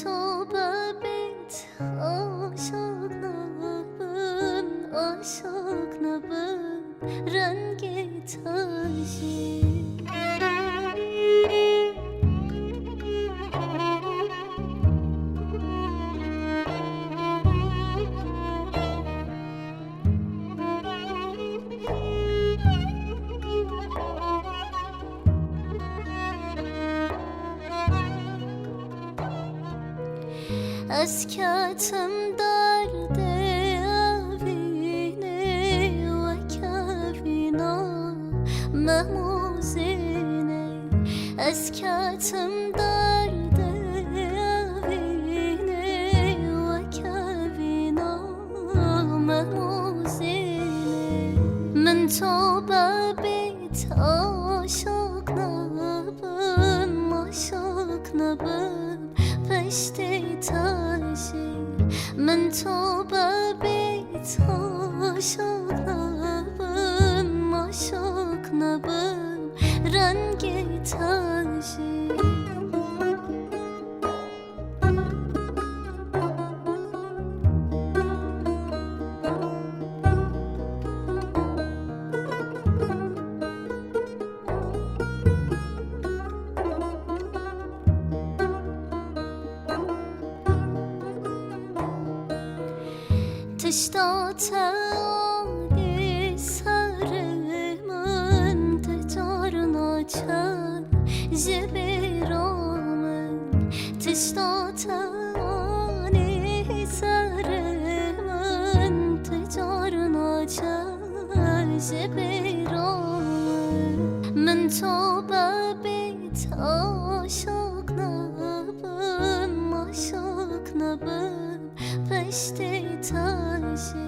توبه بیت عاشق نبن عاشق نبن رنگ تنشی از کتم درد اوینه و کوینا مموزینه از کتم درد اوینه و کوینا مموزینه من توبه بیت عاشق نبن عاشق نبن پشتی تاشی من توبه بیت عاشق نبن عاشق نبن رنگ تاشی تشتاق آنی سر من تجار ناچار جبرامن تشتاق آنی سر من تجار ناچار جبرامن من توبه بیت عاشق نبن عاشق نبن پشتی تاشی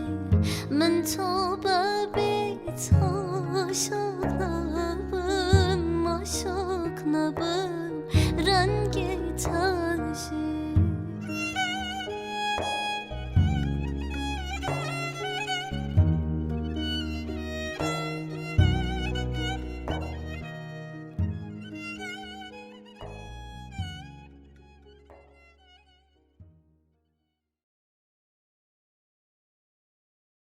من توبه بیت عاشق نبن عاشق نبن